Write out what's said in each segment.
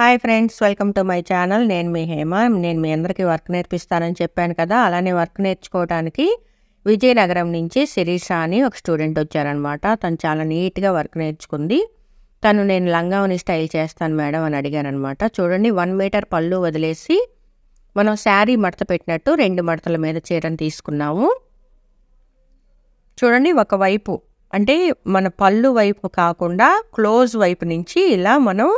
Hi friends, welcome to my channel. నేను మీ హేమ. నేను మీ అందరికీ వర్క్ నేర్పిస్తానని చెప్పాను కదా. అలానే వర్క్ నేర్చుకోవడానికి విజయనగరం నుంచి శిరీష అని ఒక స్టూడెంట్ వచ్చారనమాట. తను చాలా నీట్గా వర్క్ నేర్చుకుంది. నేను లంగావని స్టైల్ చేస్తాను మేడం అని అడిగానమాట. చూడండి, 1 మీటర్ పళ్ళు వదిలేసి మనం శారీ మడత పెట్టినట్టు 2 మడతల మీద చీరను తీసుకున్నాము. చూడండి, ఒకవైపు అంటే మన పళ్ళు వైపు కాకుండా క్లోజ్ వైపు నుంచి ఇలా మనం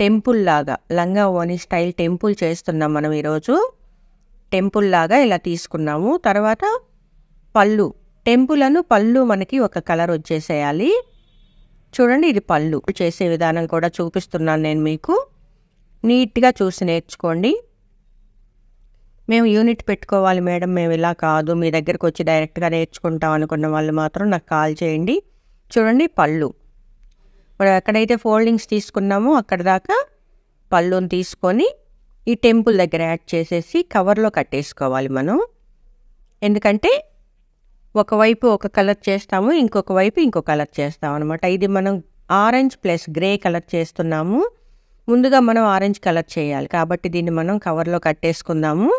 టెంపుల్ లాగా లంగావోని స్టైల్ టెంపుల్ చేస్తున్నాం మనం ఈరోజు. టెంపుల్ లాగా ఇలా తీసుకున్నాము. తర్వాత పళ్ళు, టెంపుల్ పళ్ళు మనకి ఒక కలర్ వచ్చేసేయాలి. చూడండి, ఇది పళ్ళు చేసే విధానం కూడా చూపిస్తున్నాను నేను మీకు. నీట్గా చూసి నేర్చుకోండి. మేము యూనిట్ పెట్టుకోవాలి మేడం, మేము ఇలా కాదు, మీ దగ్గరకు వచ్చి డైరెక్ట్గా నేర్చుకుంటాం అనుకున్న వాళ్ళు మాత్రం నాకు కాల్ చేయండి. చూడండి, పళ్ళు మనం ఎక్కడైతే ఫోల్డింగ్స్ తీసుకున్నామో అక్కడ దాకా పళ్ళుని తీసుకొని ఈ టెంపుల్ దగ్గర యాడ్ చేసేసి కవర్లో కట్టేసుకోవాలి మనం. ఎందుకంటే ఒకవైపు ఒక కలర్ చేస్తాము, ఇంకొక వైపు ఇంకో కలర్ చేస్తాం అనమాట. ఇది మనం ఆరెంజ్ ప్లస్ గ్రే కలర్ చేస్తున్నాము. ముందుగా మనం ఆరెంజ్ కలర్ చేయాలి కాబట్టి దీన్ని మనం కవర్లో కట్టేసుకుందాము.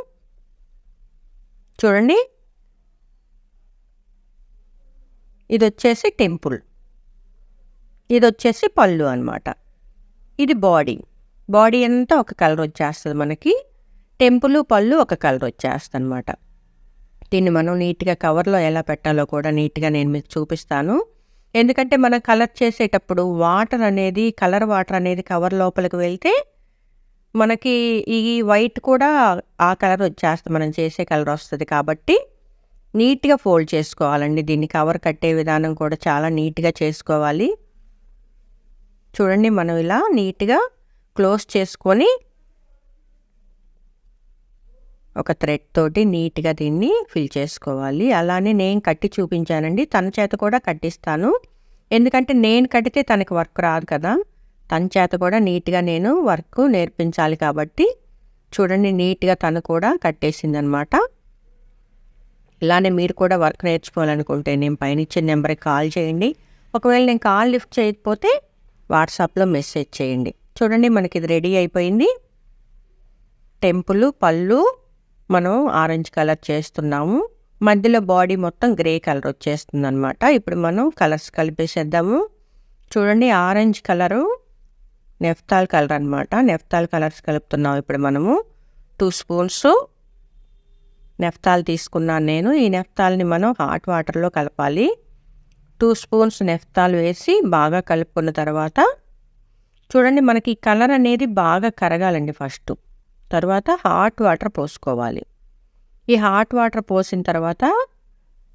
చూడండి, ఇది వచ్చేసి టెంపుల్, ఇది వచ్చేసి పళ్ళు అనమాట. ఇది బాడీ అంతా ఒక కలర్ వచ్చేస్తుంది మనకి. టెంపుల్ పళ్ళు ఒక కలర్ వచ్చేస్తుంది అనమాట. దీన్ని మనం నీట్గా కవర్లో ఎలా పెట్టాలో కూడా నీట్గా నేను మీకు చూపిస్తాను. ఎందుకంటే మనం కలర్ చేసేటప్పుడు కలర్ వాటర్ అనేది కవర్ లోపలికి వెళ్తే మనకి ఈ వైట్ కూడా ఆ కలర్ వచ్చేస్తుంది, మనం చేసే కలర్ వస్తుంది. కాబట్టి నీట్గా ఫోల్డ్ చేసుకోవాలండి. దీన్ని కవర్ కట్టే విధానం కూడా చాలా నీట్గా చేసుకోవాలి. చూడండి, మనం ఇలా నీట్గా క్లోజ్ చేసుకొని ఒక థ్రెడ్ తోటి నీట్గా దీన్ని ఫిల్ చేసుకోవాలి. అలానే నేను కట్టి చూపించానండి, తన చేత కూడా కట్టిస్తాను. ఎందుకంటే నేను కట్టితే తనకి వర్క్ రాదు కదా, తన చేత కూడా నీట్గా నేను వర్క్ నేర్పించాలి కాబట్టి. చూడండి, నీట్గా తను కూడా కట్టేసిందనమాట. ఇలానే మీరు కూడా వర్క్ నేర్చుకోవాలనుకుంటే నేను పైన ఇచ్చిన నెంబర్కి కాల్ చేయండి. ఒకవేళ నేను కాల్ లిఫ్ట్ చేయకపోతే వాట్సాప్లో మెసేజ్ చేయండి. చూడండి, మనకి ఇది రెడీ అయిపోయింది. టెంపుల్ పళ్ళు మనం ఆరెంజ్ కలర్ చేస్తున్నాము, మధ్యలో బాడీ మొత్తం గ్రే కలర్ వచ్చేస్తుంది అనమాట. ఇప్పుడు మనం కలర్స్ కలిపేసేద్దాము. చూడండి, ఆరెంజ్ కలరు నెఫ్తాల్ కలర్ అనమాట. నెఫ్తాల్ కలర్స్ కలుపుతున్నాం ఇప్పుడు మనము. 2 స్పూన్స్ నెఫ్తాల్ తీసుకున్నాను నేను. ఈ నెఫ్తాల్ని మనం హాట్ వాటర్లో కలపాలి. 2 స్పూన్స్ నెఫ్తాల్ వేసి బాగా కలుపుకున్న తర్వాత చూడండి, మనకి కలర్ అనేది బాగా కరగాలండి ఫస్ట్. తర్వాత హాట్ వాటర్ పోసుకోవాలి. ఈ హాట్ వాటర్ పోసిన తర్వాత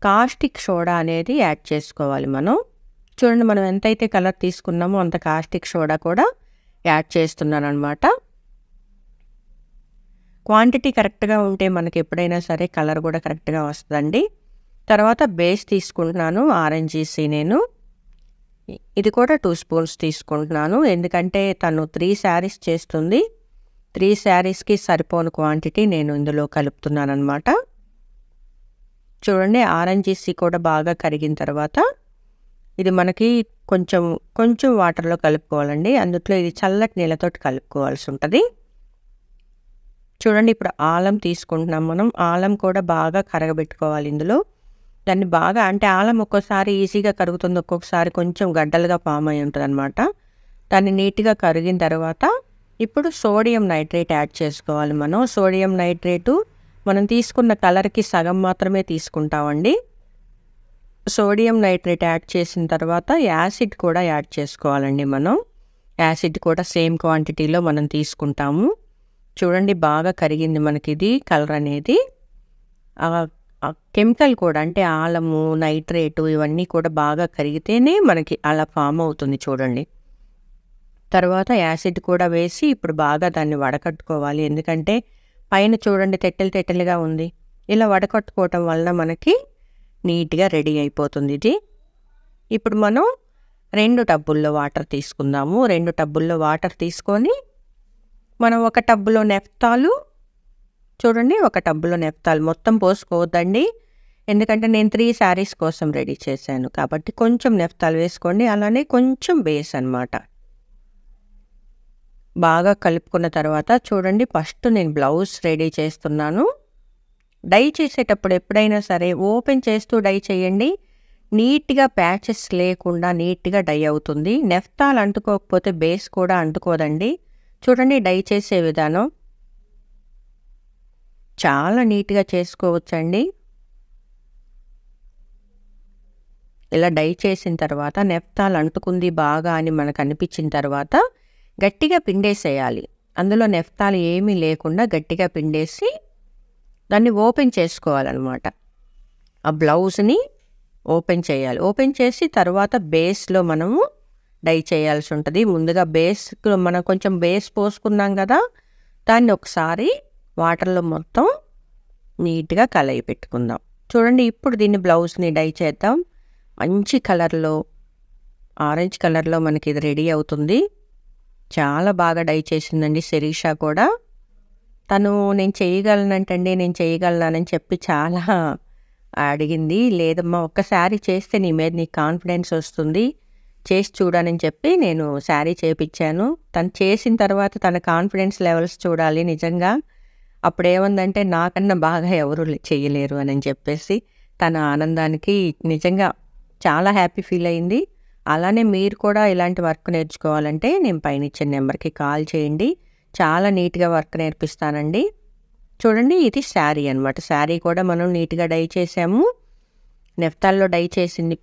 కాస్టిక్ సోడా అనేది యాడ్ చేసుకోవాలి మనం. చూడండి, మనం ఎంతైతే కలర్ తీసుకున్నామో అంత కాస్టిక్ సోడా కూడా యాడ్ చేస్తున్నాను అనమాట. క్వాంటిటీ కరెక్ట్గా ఉంటే మనకి ఎప్పుడైనా సరే కలర్ కూడా కరెక్ట్గా వస్తుందండి. తర్వాత బేస్ తీసుకుంటున్నాను ఆరెంజీసి నేను. ఇది కూడా 2 స్పూన్స్ తీసుకుంటున్నాను. ఎందుకంటే తను 3 శారీస్ చేస్తుంది. 3 శారీస్కి సరిపోని క్వాంటిటీ నేను ఇందులో కలుపుతున్నాను అనమాట. చూడండి, ఆరెంజీసి కూడా బాగా కరిగిన తర్వాత ఇది మనకి కొంచెం వాటర్లో కలుపుకోవాలండి. అందులో ఇది చల్లటి నీళ్ళతో కలుపుకోవాల్సి ఉంటుంది. చూడండి, ఇప్పుడు ఆలం తీసుకుంటున్నాం మనం. ఆలం కూడా బాగా కరగబెట్టుకోవాలి ఇందులో. దాన్ని బాగా, అంటే ఆలం ఒక్కోసారి ఈజీగా కరుగుతుంది, ఒక్కొక్కసారి కొంచెం గడ్డలుగా ఫామ్ అయి ఉంటుంది అనమాట. దాన్ని నీట్గా కరిగిన తర్వాత ఇప్పుడు సోడియం నైట్రేట్ యాడ్ చేసుకోవాలి మనం. సోడియం నైట్రేటు మనం తీసుకున్న కలర్కి సగం మాత్రమే తీసుకుంటామండి. సోడియం నైట్రేట్ యాడ్ చేసిన తర్వాత యాసిడ్ కూడా యాడ్ చేసుకోవాలండి మనం. యాసిడ్ కూడా సేమ్ క్వాంటిటీలో మనం తీసుకుంటాము. చూడండి, బాగా కరిగింది మనకి ఇది కలర్ అనేది. కెమికల్ కూడా, అంటే ఆలము నైట్రేటు ఇవన్నీ కూడా బాగా కరిగితేనే మనకి అలా ఫామ్ అవుతుంది. చూడండి, తర్వాత యాసిడ్ కూడా వేసి ఇప్పుడు బాగా దాన్ని వడకట్టుకోవాలి. ఎందుకంటే పైన చూడండి తెట్టెలుగా ఉంది. ఇలా వడకట్టుకోవటం వలన మనకి నీట్గా రెడీ అయిపోతుంది ఇది. ఇప్పుడు మనం 2 టబ్బుల్లో వాటర్ తీసుకుందాము. 2 టబ్బుల్లో వాటర్ తీసుకొని మనం ఒక టబ్బులో నెఫ్తాలు, చూడండి, ఒక టబ్బులో నెఫ్తాలు మొత్తం పోసుకోవద్దండి. ఎందుకంటే నేను 3 శారీస్ కోసం రెడీ చేశాను కాబట్టి కొంచెం నెఫ్తాలు వేసుకోండి. అలానే కొంచెం బేస్ అనమాట. బాగా కలుపుకున్న తర్వాత చూడండి, ఫస్ట్ నేను బ్లౌజ్ రెడీ చేస్తున్నాను. డై చేసేటప్పుడు ఎప్పుడైనా సరే ఓపెన్ చేస్తూ డై చేయండి. నీట్గా ప్యాచెస్ లేకుండా నీట్గా డై అవుతుంది. నెఫ్తాలు అంటుకోకపోతే బేస్ కూడా అంటుకోదండి. చూడండి డై చేసే విధానం చాలా నీట్గా చేసుకోవచ్చండి. ఇలా డై చేసిన తర్వాత నెఫ్తాలు అంటుకుంది బాగా అని మనకు అనిపించిన తర్వాత గట్టిగా పిండేసేయాలి. అందులో నెఫ్తాలు ఏమీ లేకుండా గట్టిగా పిండేసి దాన్ని ఓపెన్ చేసుకోవాలన్నమాట. ఆ బ్లౌజ్ని ఓపెన్ చేయాలి. ఓపెన్ చేసి తర్వాత బేస్లో మనము డై చేయాల్సి ఉంటుంది. ముందుగా బేస్లో మనం కొంచెం బేస్ పోసుకున్నాం కదా, దాన్ని ఒకసారి వాటర్లో మొత్తం నీట్గా కలయి పెట్టుకుందాం. చూడండి, ఇప్పుడు దీన్ని బ్లౌజ్ని డై చేద్దాం. మంచి కలర్లో, ఆరెంజ్ కలర్లో మనకి ఇది రెడీ అవుతుంది. చాలా బాగా డై చేసిందండి శిరీష కూడా. తను నేను చేయగలనని చెప్పి చాలా అడిగింది. లేదమ్మా, ఒక్కసారి చేస్తే నీ మీద నీకు కాన్ఫిడెన్స్ వస్తుంది, చేసి చూడని చెప్పి నేను శారీ చేయించాను. తను చేసిన తర్వాత తన కాన్ఫిడెన్స్ లెవెల్స్ చూడాలి నిజంగా. అప్పుడేముందంటే నాకన్నా బాగా ఎవరు చేయలేరు అని చెప్పేసి తన ఆనందానికి నిజంగా చాలా హ్యాపీ ఫీల్ అయింది. అలానే మీరు కూడా ఇలాంటి వర్క్ నేర్చుకోవాలంటే నేను పైన ఇచ్చిన నెంబర్కి కాల్ చేయండి. చాలా నీట్గా వర్క్ నేర్పిస్తానండి. చూడండి, ఇది శారీ అనమాట. శారీ కూడా మనం నీట్గా డై చేసాము. నెఫ్తాల్లో డై చేసింది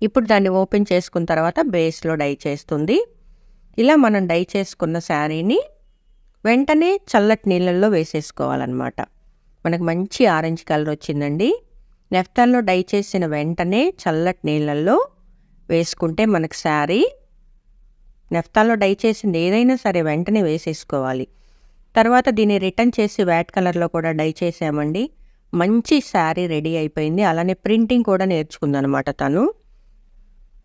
ఇప్పుడు దాన్ని ఓపెన్ చేసుకున్న తర్వాత బేస్లో డై చేస్తుంది. ఇలా మనం డై చేసుకున్న శారీని వెంటనే చల్లటి నీళ్ళల్లో వేసేసుకోవాలన్నమాట. మనకు మంచి ఆరెంజ్ కలర్ వచ్చిందండి. నెఫ్తాల్లో డై చేసిన వెంటనే చల్లటి నీళ్ళల్లో వేసుకుంటే మనకు శారీ, నెఫ్తాల్లో డై చేసింది ఏదైనా సరే వెంటనే వేసేసుకోవాలి. తర్వాత దీన్ని రిటర్న్ చేసి వైట్ కలర్లో కూడా డై చేసామండి. మంచి శారీ రెడీ అయిపోయింది. అలానే ప్రింటింగ్ కూడా నేర్చుకుందనమాట తను.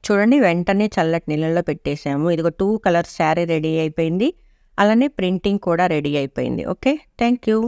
చూడండి, వెంటనే చల్లటి నీళ్ళల్లో పెట్టేసాము. ఇదిగో 2 కలర్ శారీ రెడీ అయిపోయింది. అలానే ప్రింటింగ్ కూడా రెడీ అయిపోయింది. Okay, thank you.